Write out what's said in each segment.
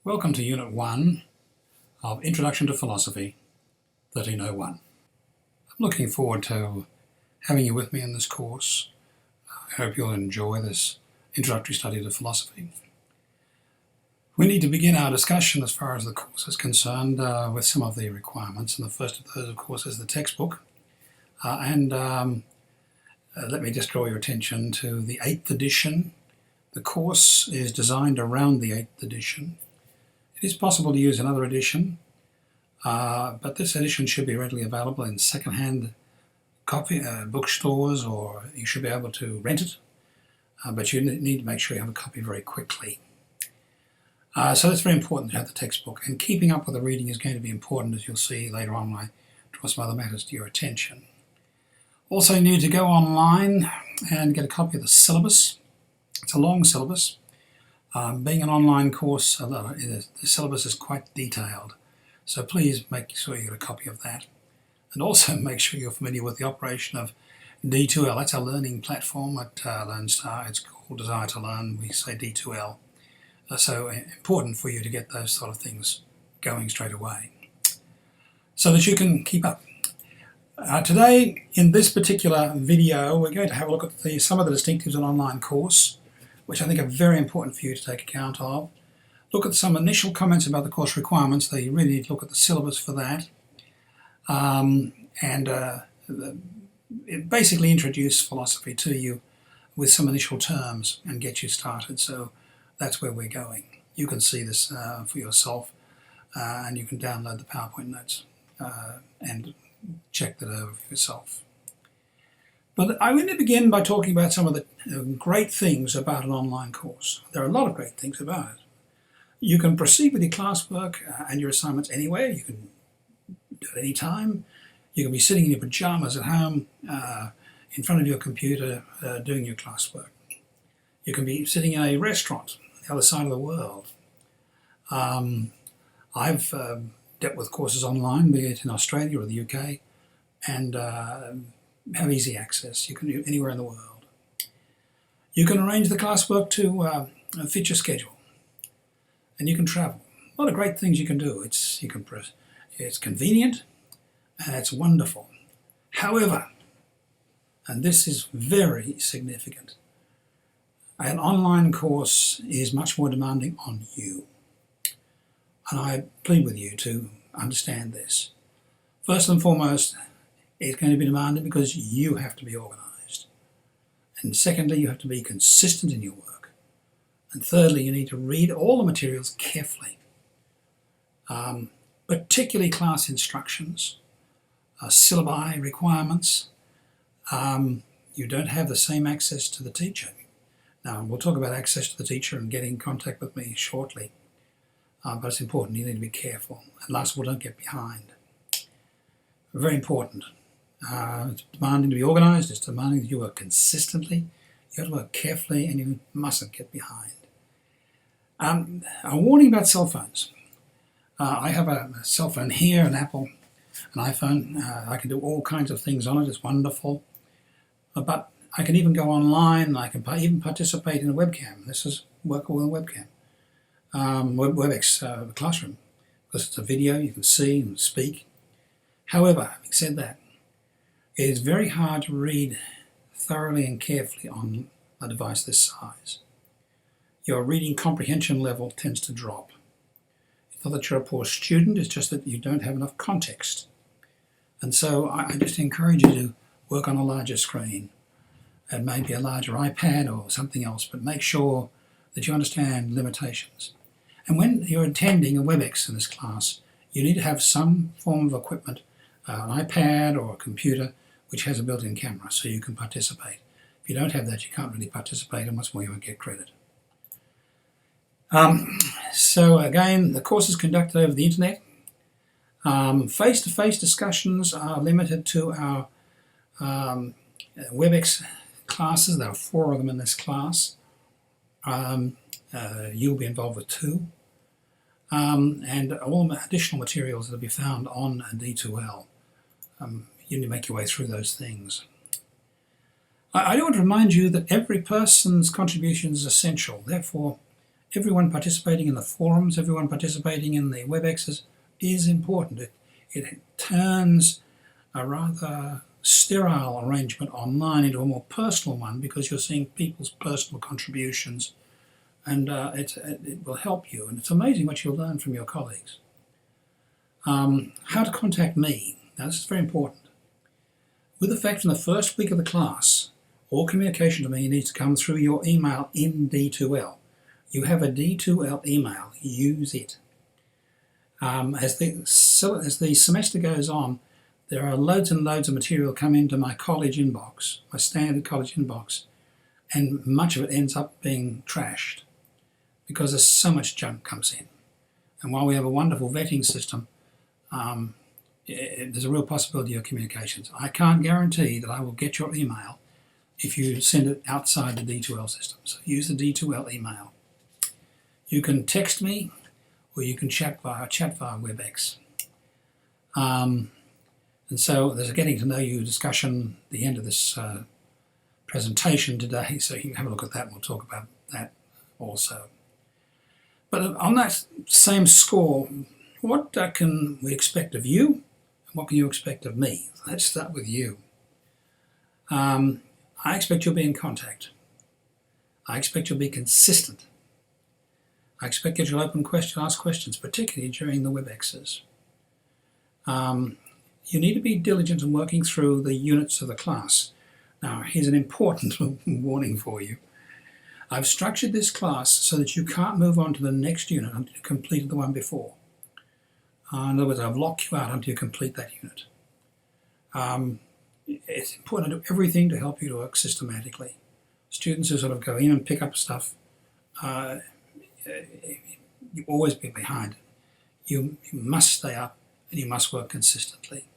Welcome to Unit 1 of Introduction to Philosophy, 1301. I'm looking forward to having you with me in this course. I hope you'll enjoy this introductory study to philosophy. We need to begin our discussion as far as the course is concerned with some of the requirements, and the first of those, of course, is the textbook. Let me just draw your attention to the 8th edition. The course is designed around the 8th edition. It is possible to use another edition, but this edition should be readily available in second-hand bookstores, or you should be able to rent it, but you need to make sure you have a copy very quickly. So it's very important to have the textbook, and keeping up with the reading is going to be important, as you'll see later on when I draw some other matters to your attention. Also, you need to go online and get a copy of the syllabus. It's a long syllabus. Being an online course, the syllabus is quite detailed, so please make sure you get a copy of that. And also make sure you're familiar with the operation of D2L. That's our learning platform at LearnStar. It's called Desire to Learn. We say D2L. So important for you to get those sort of things going straight away so that you can keep up. Today, in this particular video, we're going to have a look at some of the distinctives of an online course, which I think are very important for you to take account of. Look at some initial comments about the course requirements. You really need to look at the syllabus for that. Basically introduce philosophy to you with some initial terms and get you started. So that's where we're going. You can see this for yourself, and you can download the PowerPoint notes and check that over for yourself. But I'm going to begin by talking about some of the great things about an online course. There are a lot of great things about it. You can proceed with your classwork and your assignments anywhere. You can do it any time. You can be sitting in your pajamas at home in front of your computer doing your classwork. You can be sitting in a restaurant on the other side of the world. I've dealt with courses online, be it in Australia or the UK, and have easy access. You can do it anywhere in the world. You can arrange the classwork to fit your schedule, and you can travel. A lot of great things you can do. It's convenient and it's wonderful. However, and this is very significant, an online course is much more demanding on you, and I plead with you to understand this. First and foremost, it's going to be demanding because you have to be organised. And secondly, you have to be consistent in your work. And thirdly, you need to read all the materials carefully, particularly class instructions, syllabi requirements. You don't have the same access to the teacher. Now, we'll talk about access to the teacher and getting in contact with me shortly. But it's important, you need to be careful. And last of all, don't get behind. Very important. It's demanding to be organised, it's demanding that you work consistently, you have to work carefully, and you mustn't get behind. A warning about cell phones. I have a cell phone here, an Apple, an iPhone. I can do all kinds of things on it, it's wonderful. But I can even go online, I can even participate in a webcam. This is workable with a webcam. WebEx Classroom, because it's a video, you can see and speak. However, having said that, it is very hard to read thoroughly and carefully on a device this size. Your reading comprehension level tends to drop. It's not that you're a poor student, it's just that you don't have enough context. And so I just encourage you to work on a larger screen, and maybe a larger iPad or something else, but make sure that you understand limitations. And when you're attending a WebEx in this class, you need to have some form of equipment, an iPad or a computer, which has a built-in camera, so you can participate. If you don't have that, you can't really participate, and what's more, you won't get credit. So again, the course is conducted over the internet. Face-to-face discussions are limited to our WebEx classes. There are 4 of them in this class. You'll be involved with 2. And all additional materials that will be found on D2L. You need to make your way through those things. I do want to remind you that every person's contribution is essential. Therefore, everyone participating in the forums, everyone participating in the WebExes is important. It turns a rather sterile arrangement online into a more personal one because you're seeing people's personal contributions, and it will help you. And it's amazing what you'll learn from your colleagues. How to contact me. Now, this is very important. With effect from the first week of the class, all communication to me needs to come through your email in D2L. You have a D2L email, use it. As the semester goes on, there are loads and loads of material come into my college inbox, my standard college inbox, and much of it ends up being trashed because there's so much junk comes in. And while we have a wonderful vetting system, there's a real possibility of communications. I can't guarantee that I will get your email if you send it outside the D2L system. So use the D2L email. You can text me, or you can chat via WebEx. And so there's a getting to know you discussion at the end of this presentation today, so you can have a look at that and we'll talk about that also. But on that same score, what can we expect of you? And what can you expect of me? Let's start with you. I expect you'll be in contact. I expect you'll be consistent. I expect that you'll ask questions, particularly during the WebExes. You need to be diligent in working through the units of the class. Now, here's an important warning for you. I've structured this class so that you can't move on to the next unit until you've completed the one before. In other words, I've locked you out until you complete that unit. It's important to do everything to help you to work systematically. Students who sort of go in and pick up stuff, you always be behind. You must stay up and you must work consistently.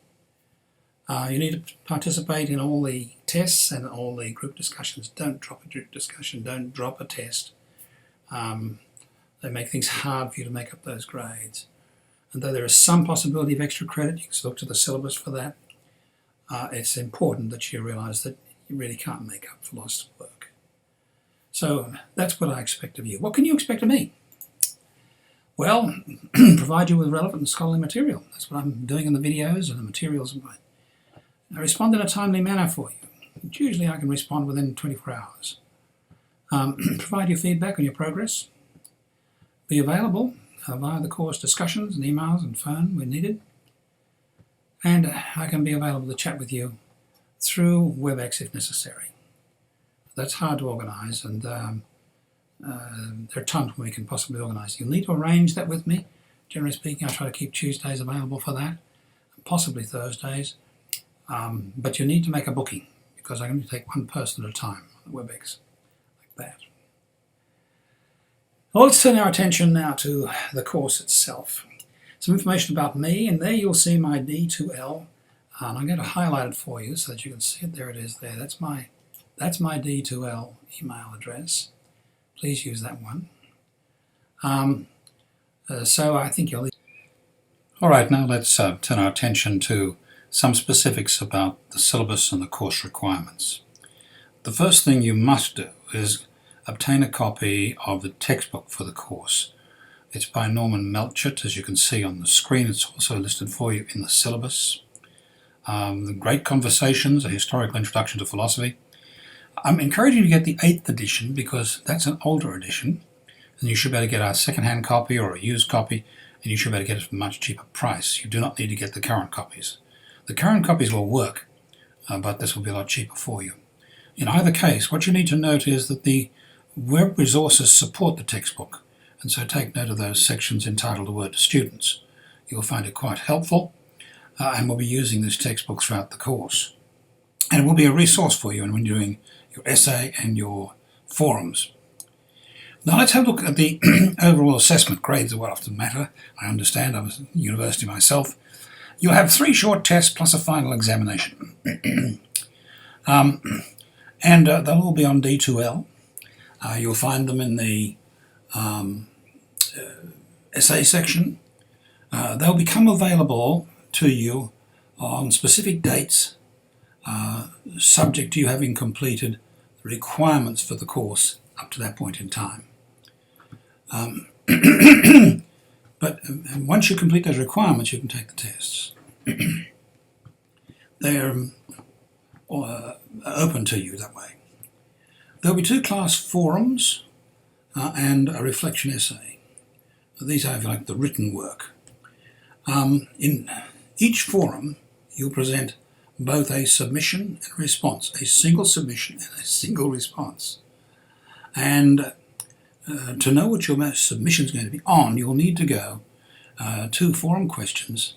You need to participate in all the tests and all the group discussions. Don't drop a group discussion, don't drop a test. They make things hard for you to make up those grades. And though there is some possibility of extra credit, you can look to the syllabus for that. It's important that you realise that you really can't make up for lost work. So that's what I expect of you. What can you expect of me? Well, provide you with relevant and scholarly material. That's what I'm doing in the videos and the materials. I respond in a timely manner for you. Usually I can respond within 24 hours. Provide you feedback on your progress. Be available via the course discussions and emails and phone when needed. And I can be available to chat with you through WebEx if necessary. That's hard to organise, and there are times when we can possibly organise. You'll need to arrange that with me. Generally speaking, I try to keep Tuesdays available for that, possibly Thursdays. But you need to make a booking because I'm going to take one person at a time on WebEx, like that. Well, let's turn our attention now to the course itself. Some information about me, and there you'll see my D2L, and I'm going to highlight it for you so that you can see it. There it is there. That's my D2L email address. Please use that one. So I think you'll... All right, now let's turn our attention to some specifics about the syllabus and the course requirements. The first thing you must do is obtain a copy of the textbook for the course. It's by Norman Melchett, as you can see on the screen. It's also listed for you in the syllabus. The Great Conversations, a historical introduction to philosophy. I'm encouraging you to get the 8th edition because that's an older edition, and you should be able to get a second-hand copy or a used copy, and you should be able to get it at a much cheaper price. You do not need to get the current copies. The current copies will work, but this will be a lot cheaper for you. In either case, what you need to note is that the web resources support the textbook, and so take note of those sections entitled The Word to Students. You'll find it quite helpful, and we'll be using this textbook throughout the course. And it will be a resource for you when you're doing your essay and your forums. Now let's have a look at the overall assessment. Grades are what often matter. I understand, I was at university myself. You'll have 3 short tests plus a final examination. And they'll all be on D2L. You'll find them in the essay section. They'll become available to you on specific dates, subject to you having completed the requirements for the course up to that point in time. But once you complete those requirements, you can take the tests. They're open to you that way. There'll be 2 class forums and a reflection essay. These are, if you like, the written work. In each forum, you'll present both a submission and a response, a single submission and a single response. And to know what your submission is going to be on, you'll need to go to forum questions,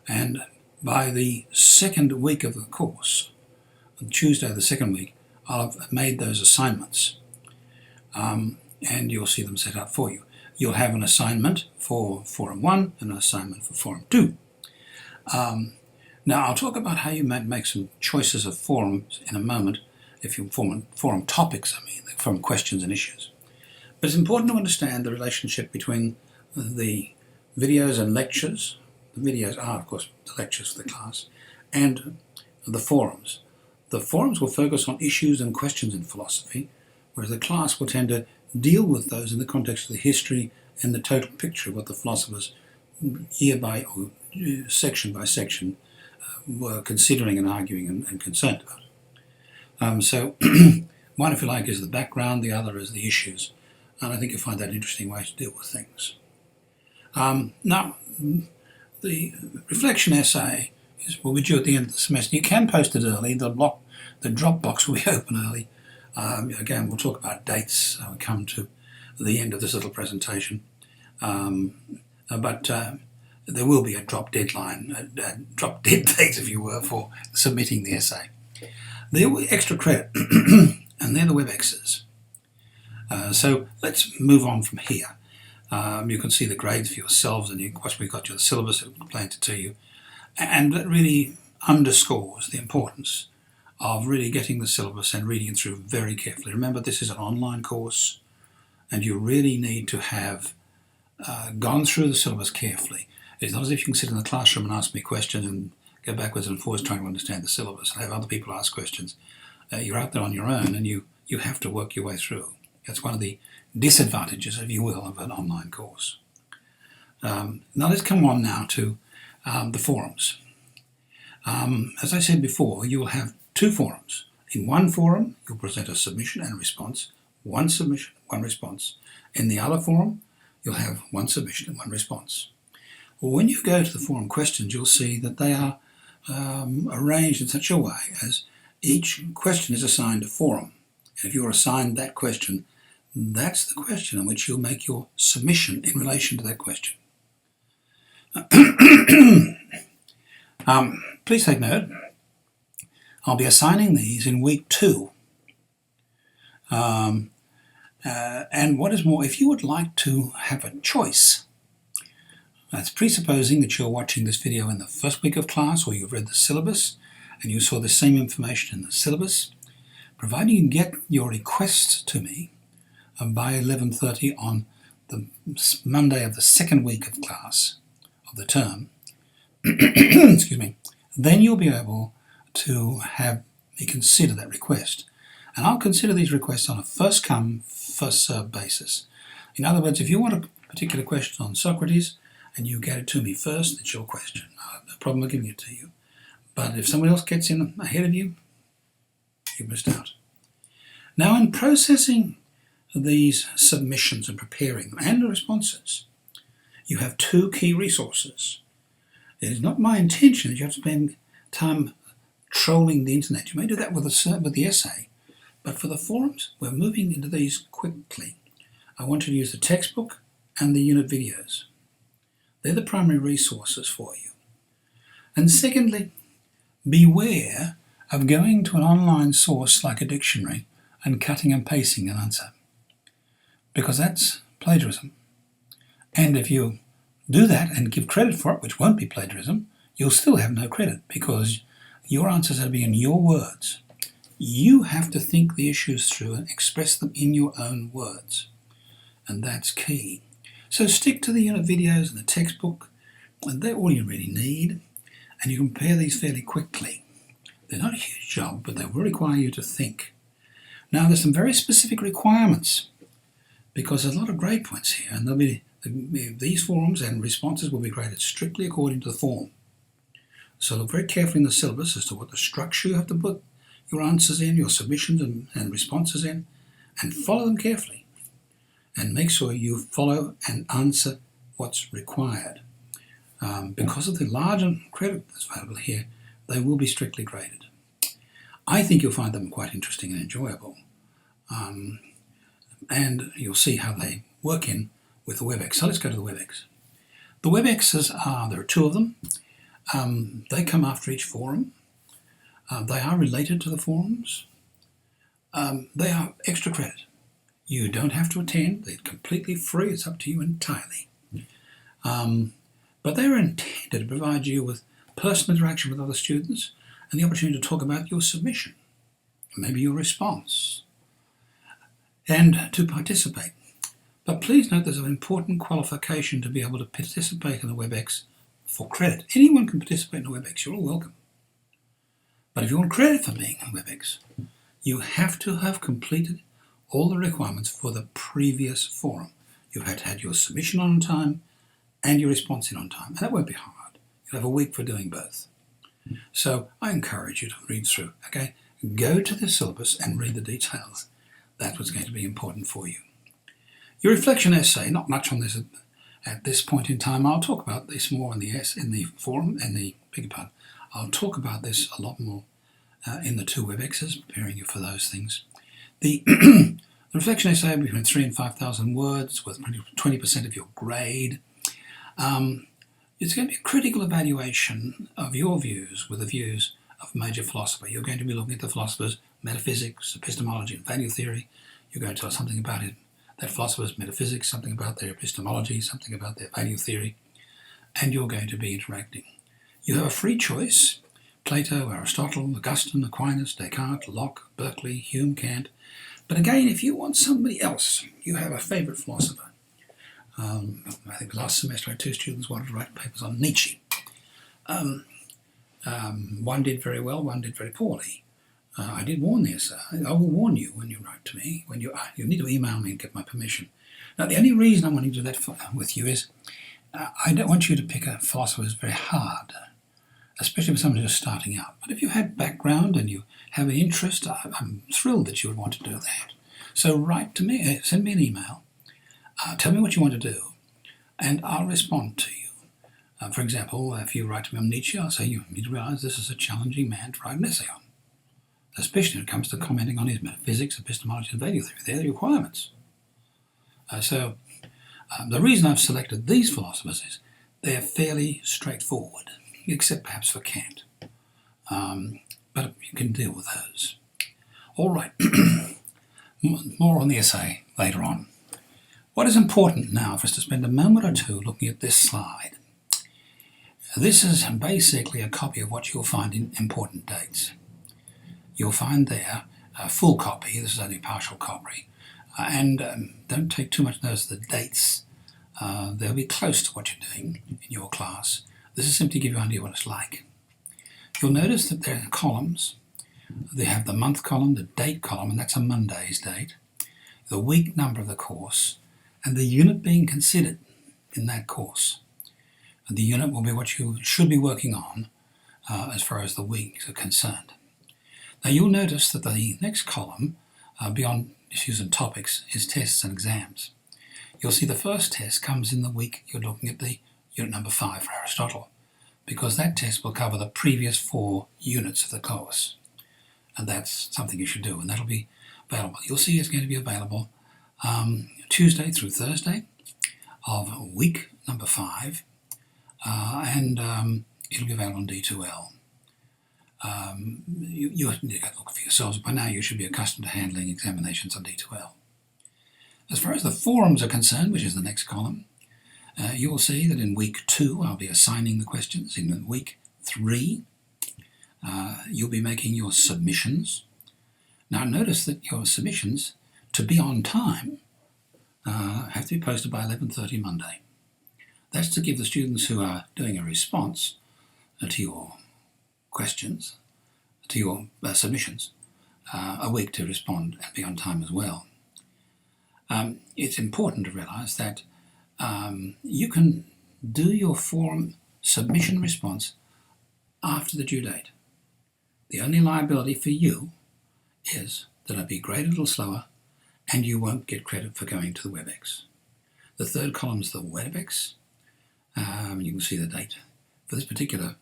and by the second week of the course, on Tuesday of the second week, I'll have made those assignments, and you'll see them set up for you. You'll have an assignment for Forum 1 and an assignment for Forum 2. Now, I'll talk about how you might make some choices of forums in a moment, if you forum topics, forum questions and issues. But it's important to understand the relationship between the videos and lectures. The videos are, of course, the lectures for the class, and the forums. The forums will focus on issues and questions in philosophy, whereas the class will tend to deal with those in the context of the history and the total picture of what the philosophers, year by or section by section, were considering and arguing and concerned about. So one, if you like, is the background, the other is the issues. And I think you'll find that an interesting way to deal with things. Now, the reflection essay will be due at the end of the semester. You can post it early. The Dropbox will be open early. Again, we'll talk about dates when we come to the end of this little presentation. But there will be a drop deadline, a drop dead date, if you were, for submitting the essay. There will be extra credit, and they're the WebExes. So let's move on from here. You can see the grades for yourselves, and once we've got your syllabus planted to you. And that really underscores the importance of really getting the syllabus and reading it through very carefully. Remember, this is an online course, and you really need to have gone through the syllabus carefully. It's not as if you can sit in the classroom and ask me questions and go backwards and forwards trying to understand the syllabus and have other people ask questions. You're out there on your own, and you have to work your way through. That's one of the disadvantages, if you will, of an online course. Now let's come on now to the forums. As I said before, you will have 2 forums. In one forum, you'll present a submission and a response. One submission, one response. In the other forum, you'll have one submission and one response. Well, when you go to the forum questions, you'll see that they are arranged in such a way as each question is assigned a forum. And if you're assigned that question, that's the question in which you'll make your submission in relation to that question. Please take note, I'll be assigning these in week 2. And what is more, if you would like to have a choice, that's presupposing that you're watching this video in the first week of class, or you've read the syllabus and you saw the same information in the syllabus, providing you get your request to me by 11:30 on the Monday of the second week of class of the term, excuse me, then you'll be able to have me consider that request. And I'll consider these requests on a first come, first served basis. In other words, if you want a particular question on Socrates and you get it to me first, it's your question. I have no problem with giving it to you. But if someone else gets in ahead of you, you've missed out. Now, in processing these submissions and preparing them and the responses, you have 2 key resources. It is not my intention that you have to spend time trolling the internet. You may do that with the essay, but for the forums, we're moving into these quickly. I want you to use the textbook and the unit videos. They're the primary resources for you. And secondly, beware of going to an online source like a dictionary and cutting and pasting an answer, because that's plagiarism. And if you do that and give credit for it, which won't be plagiarism, you'll still have no credit, because your answers are to be in your words. You have to think the issues through and express them in your own words. And that's key. So stick to the unit videos and the textbook, and they're all you really need. And you can prepare these fairly quickly. They're not a huge job, but they will require you to think. Now, there's some very specific requirements because there's a lot of grade points here, and there'll be these forums and responses will be graded strictly according to the form. So look very carefully in the syllabus as to what the structure you have to put your answers in, your submissions and responses in, and follow them carefully. And make sure you follow and answer what's required. Because of the large credit that's available here, they will be strictly graded. I think you'll find them quite interesting and enjoyable. And you'll see how they work in with the WebEx. So let's go to the WebEx. The WebExes there are two of them. They come after each forum. They are related to the forums. They are extra credit. You don't have to attend. They're completely free. It's up to you entirely. But they're intended to provide you with personal interaction with other students and the opportunity to talk about your submission, maybe your response, and to participate. But please note there's an important qualification to be able to participate in the WebEx for credit. Anyone can participate in the WebEx. You're all welcome. But if you want credit for being in WebEx, you have to have completed all the requirements for the previous forum. You had to have your submission on time and your response in on time. And that won't be hard. You'll have a week for doing both. So I encourage you to read through, okay? Go to the syllabus and read the details. That's what's going to be important for you. Your reflection essay, not much on this at this point in time. I'll talk about this more in the forum, I'll talk about this a lot more in the two WebExes, preparing you for those things. The reflection essay will be between 3,000 and 5,000 words with 20% of your grade. It's going to be a critical evaluation of your views with the views of a major philosopher. You're going to be looking at the philosopher's metaphysics, epistemology, and value theory. You're going to tell us something about it, that philosopher's metaphysics, something about their epistemology, something about their value theory, and you're going to be interacting. You have a free choice: Plato, Aristotle, Augustine, Aquinas, Descartes, Locke, Berkeley, Hume, Kant. But again, if you want somebody else, you have a favourite philosopher. I think last semester I had two students wanted to write papers on Nietzsche. One did very well, one did very poorly. I did warn this. I will warn you when you write to me. When you need to email me and get my permission. Now, the only reason I want to do that with you is I don't want you to pick a philosopher who's very hard, especially for someone who's starting out. But if you have background and you have an interest, I'm thrilled that you would want to do that. So write to me, send me an email, tell me what you want to do, and I'll respond to you. For example, if you write to me on Nietzsche, I'll say you need to realize this is a challenging man to write an essay on, especially when it comes to commenting on his metaphysics, epistemology, and value theory. They're the requirements. The reason I've selected these philosophers is they're fairly straightforward, except perhaps for Kant. But you can deal with those. All right, more on the essay later on. What is important now for us to spend a moment or two looking at this slide. This is basically a copy of what you'll find in important dates. You'll find there a full copy. This is only a partial copy. Don't take too much notice of the dates. They'll be close to what you're doing in your class. This is simply to give you an idea what it's like. You'll notice that there are columns. They have the month column, the date column, and that's a Monday's date, the week number of the course, and the unit being considered in that course. And the unit will be what you should be working on as far as the weeks are concerned. Now you'll notice that the next column, beyond issues and topics, is tests and exams. You'll see the first test comes in the week you're looking at the unit number 5 for Aristotle, because that test will cover the previous 4 units of the course. And that's something you should do, and that'll be available. You'll see it's going to be available Tuesday through Thursday of week number 5, and it'll be available on D2L. You need to look for yourselves. By now you should be accustomed to handling examinations on D2L. As far as the forums are concerned, which is the next column, you'll see that in week 2 I'll be assigning the questions. In week 3 you'll be making your submissions. Now notice that your submissions, to be on time, have to be posted by 11:30 Monday. That's to give the students who are doing a response to your questions, to your submissions, a week to respond and be on time as well. it's important to realise that you can do your forum submission response after the due date. The only liability for you is that it'll be graded a little slower and you won't get credit for going to the WebEx. The third column is the WebEx. You can see the date. For this particular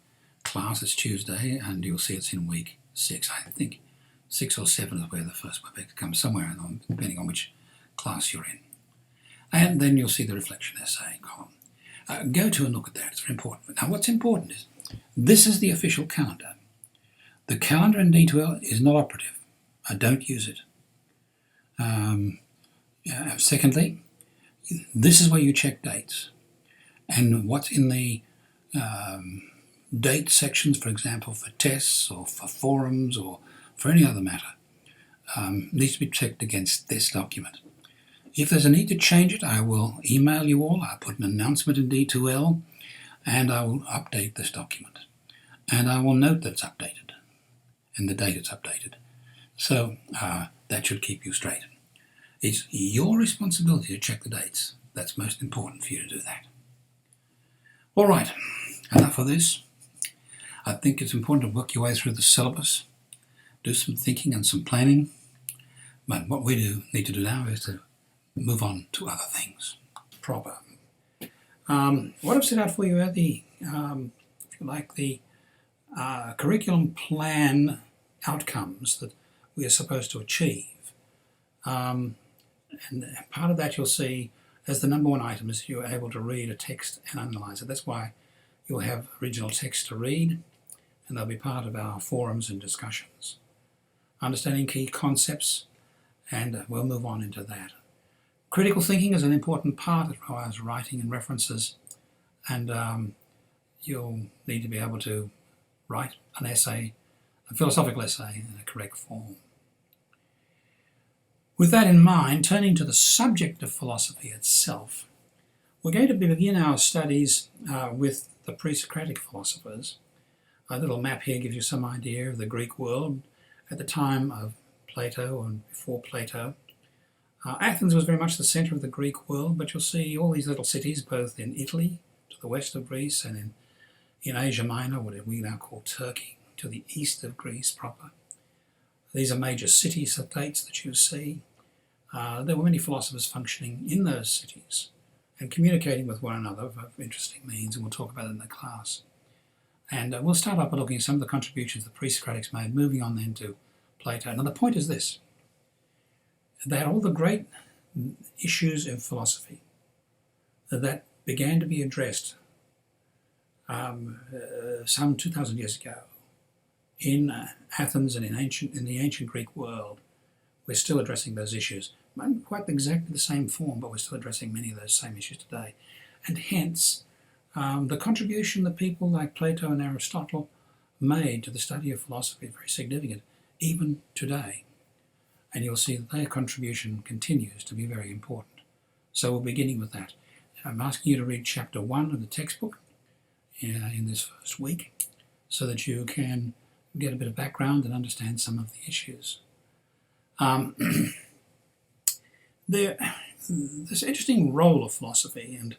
class, it's Tuesday, and you'll see it's in week 6. I think 6 or 7 is where the first WebEx comes, somewhere along, depending on which class you're in. And then you'll see the reflection essay column. Go to and look at that. It's very important. Now, what's important is this is the official calendar. The calendar in D2L is not operative. I don't use it. Secondly, this is where you check dates. And what's in the date sections, for example, for tests or for forums or for any other matter, needs to be checked against this document. If there's a need to change it, I will email you all. I'll put an announcement in D2L and I will update this document. And I will note that it's updated and the date it's updated. So that should keep you straight. It's your responsibility to check the dates. That's most important for you to do that. All right, enough of this. I think it's important to work your way through the syllabus, do some thinking and some planning. But what we need to do now is to move on to other things. Proper. What I've set out for you are the, if you like, the curriculum plan outcomes that we are supposed to achieve. And part of that you'll see as the number one item is you're able to read a text and analyse it. That's why you'll have original text to read, and they'll be part of our forums and discussions. Understanding key concepts, and we'll move on into that. Critical thinking is an important part. It requires writing and references, and you'll need to be able to write an essay, a philosophical essay, in a correct form. With that in mind, turning to the subject of philosophy itself, we're going to begin our studies with the pre-Socratic philosophers. A little map here gives you some idea of the Greek world at the time of Plato and before Plato. Athens was very much the centre of the Greek world, but you'll see all these little cities both in Italy, to the west of Greece, and in Asia Minor, what we now call Turkey, to the east of Greece proper. These are major city-states that you see. There were many philosophers functioning in those cities and communicating with one another of interesting means, and we'll talk about it in the class. And we'll start off by looking at some of the contributions the pre-Socratics made, moving on then to Plato. Now the point is this, that all the great issues in philosophy that began to be addressed some 2,000 years ago in Athens and in the ancient Greek world, we're still addressing those issues. Not quite exactly the same form, but we're still addressing many of those same issues today. And hence, the contribution that people like Plato and Aristotle made to the study of philosophy is very significant, even today. And you'll see that their contribution continues to be very important. So we're beginning with that. I'm asking you to read chapter 1 of the textbook in this first week so that you can get a bit of background and understand some of the issues. This interesting role of philosophy, and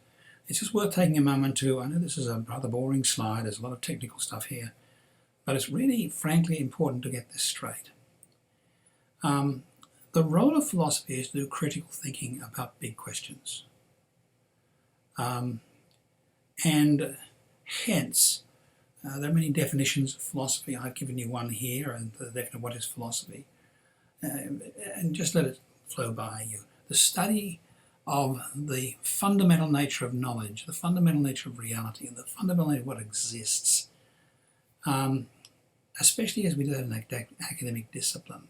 it's just worth taking a moment to, I know this is a rather boring slide, there's a lot of technical stuff here, but it's really, frankly, important to get this straight. The role of philosophy is to do critical thinking about big questions. And hence, there are many definitions of philosophy. I've given you one here, and the definition of what is philosophy. And just let it flow by you. The study of the fundamental nature of knowledge, the fundamental nature of reality, and the fundamental nature of what exists, especially as we do that in academic discipline.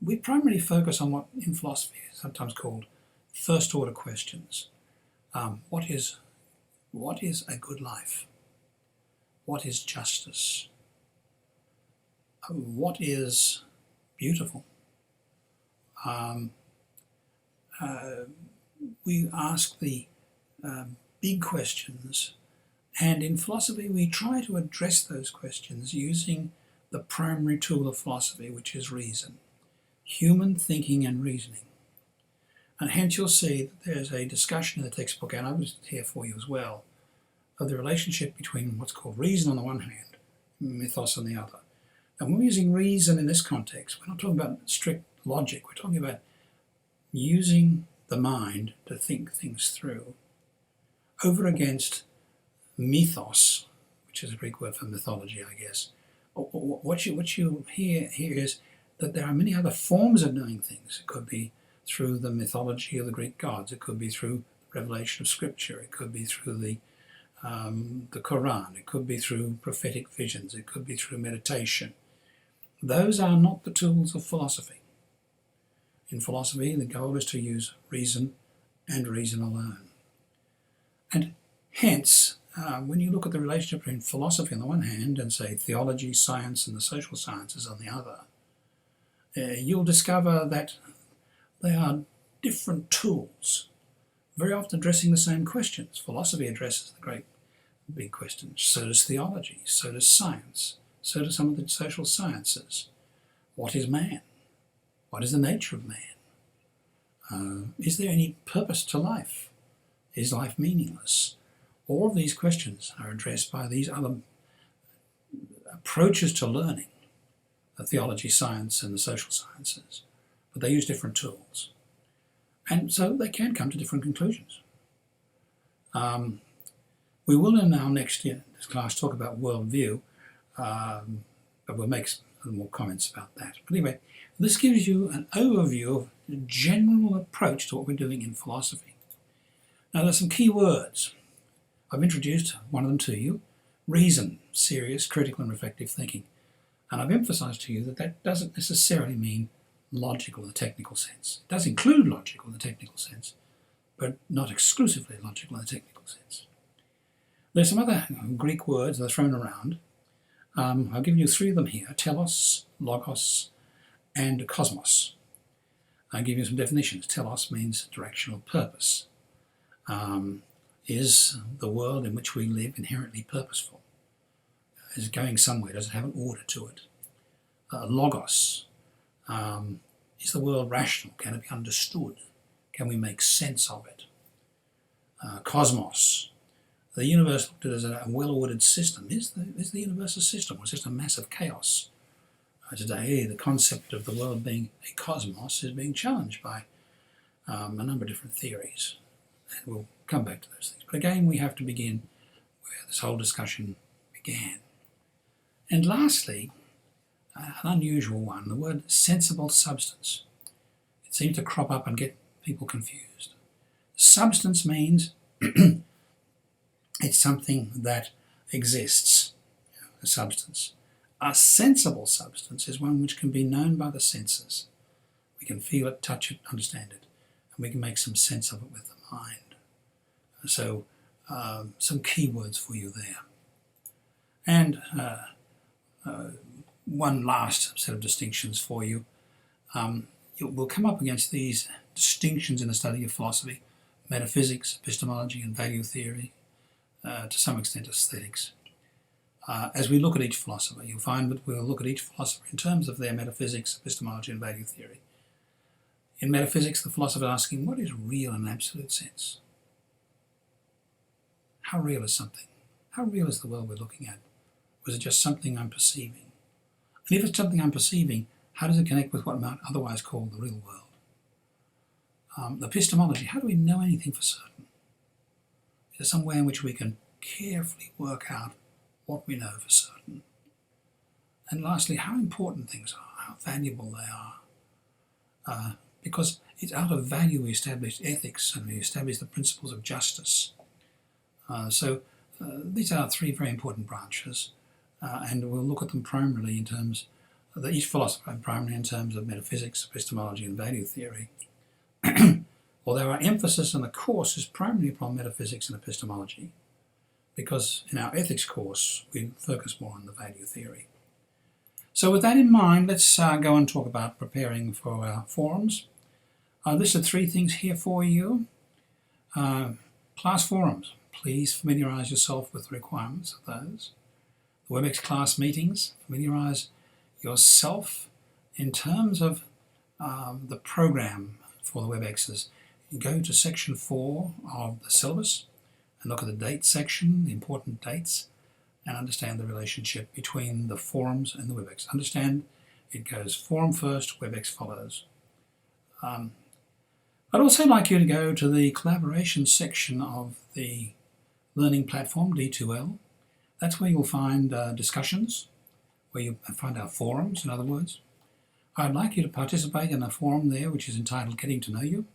We primarily focus on what in philosophy is sometimes called first order questions. What is a good life? What is justice? What is beautiful? We ask the big questions, and in philosophy we try to address those questions using the primary tool of philosophy, which is reason, human thinking and reasoning. And hence you'll see that there's a discussion in the textbook, and I was here for you as well, of the relationship between what's called reason on the one hand, mythos on the other. And when we're using reason in this context, we're not talking about strict logic, we're talking about using the mind to think things through over against mythos, which is a Greek word for mythology, I guess. What you hear here is that there are many other forms of knowing things. It could be through the mythology of the Greek gods. It could be through revelation of Scripture. It could be through the Quran. It could be through prophetic visions. It could be through meditation. Those are not the tools of philosophy. In philosophy, the goal is to use reason and reason alone. And hence, when you look at the relationship between philosophy on the one hand and, say, theology, science, and the social sciences on the other, you'll discover that they are different tools, very often addressing the same questions. Philosophy addresses the great big questions. So does theology. So does science. So do some of the social sciences. What is man? What is the nature of man? Is there any purpose to life? Is life meaningless? All of these questions are addressed by these other approaches to learning, the theology, science, and the social sciences. But they use different tools. And so they can come to different conclusions. We will in our next class talk about worldview, but we'll make some more comments about that. But anyway, this gives you an overview of the general approach to what we're doing in philosophy. Now there's some key words. I've introduced one of them to you, reason, serious, critical and reflective thinking. And I've emphasized to you that that doesn't necessarily mean logical in the technical sense. It does include logical in the technical sense, but not exclusively logical in the technical sense. There's some other Greek words that are thrown around. I've given you three of them here, telos, logos, and cosmos. I'll give you some definitions. Telos means directional purpose. Is the world in which we live inherently purposeful? Is it going somewhere? Does it have an order to it? Logos. Is the world rational? Can it be understood? Can we make sense of it? Cosmos. The universe looked at as a well-ordered system. Is the universe a system, or is it a massive chaos? Today, the concept of the world being a cosmos is being challenged by a number of different theories. And we'll come back to those things. But again, we have to begin where this whole discussion began. And lastly, an unusual one, the word sensible substance. It seems to crop up and get people confused. Substance means it's something that exists, a substance. A sensible substance is one which can be known by the senses. We can feel it, touch it, understand it, and we can make some sense of it with the mind. So, some key words for you there. And one last set of distinctions for you. We'll come up against these distinctions in the study of philosophy: metaphysics, epistemology, and value theory, to some extent aesthetics. As we look at each philosopher, you'll find that we'll look at each philosopher in terms of their metaphysics, epistemology, and value theory. In metaphysics, the philosopher is asking, what is real in an absolute sense? How real is something? How real is the world we're looking at? Or is it just something I'm perceiving? And if it's something I'm perceiving, how does it connect with what we might otherwise call the real world? Epistemology, how do we know anything for certain? Is there some way in which we can carefully work out what we know for certain? And lastly, how important things are, how valuable they are. Because it's out of value we establish ethics and we establish the principles of justice. So these are three very important branches, and we'll look at them primarily in terms of each philosopher, primarily in terms of metaphysics, epistemology, and value theory. Although our emphasis in the course is primarily upon metaphysics and epistemology, because in our ethics course we focus more on the value theory. So with that in mind, let's go and talk about preparing for our forums. I listed three things here for you. Class forums. Please familiarise yourself with the requirements of those. The WebEx class meetings, familiarise yourself in terms of the program for the WebExes. You go to section 4 of the syllabus and look at the dates section, the important dates, and understand the relationship between the forums and the WebEx. Understand it goes forum first, WebEx follows. I'd also like you to go to the collaboration section of the learning platform, D2L. That's where you'll find discussions, where you'll find our forums, in other words. I'd like you to participate in a forum there which is entitled Getting to Know You.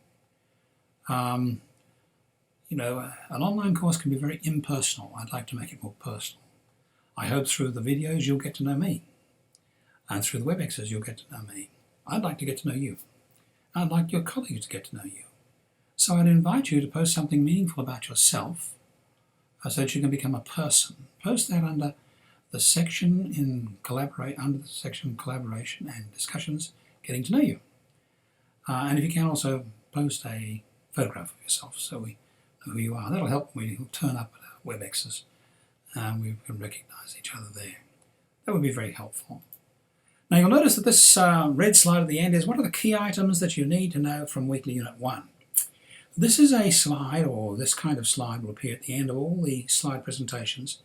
You know, an online course can be very impersonal. I'd like to make it more personal. I hope through the videos you'll get to know me, and through the WebExes you'll get to know me. I'd like to get to know you. I'd like your colleagues to get to know you. So I'd invite you to post something meaningful about yourself so that you can become a person. Post that under the section under the section Collaboration and Discussions, Getting to Know You. And if you can, also post a photograph of yourself so we know who you are. That'll help when we turn up at our WebExes and we can recognize each other there. That would be very helpful. Now you'll notice that this red slide at the end is what are the key items that you need to know from Weekly Unit 1. This is a slide, or this kind of slide will appear at the end of all the slide presentations,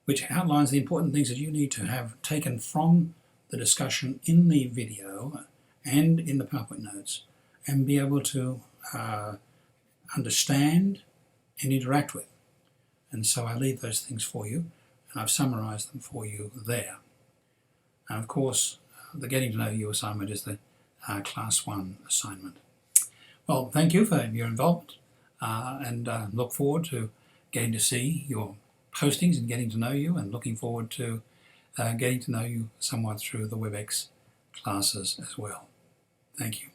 which outlines the important things that you need to have taken from the discussion in the video and in the PowerPoint notes, and be able to understand and interact with. And so I leave those things for you, and I've summarized them for you there. And of course, the Getting to Know You assignment is the Class 1 assignment. Well, thank you for your involvement, and look forward to getting to see your postings and getting to know you, and looking forward to getting to know you somewhat through the WebEx classes as well. Thank you.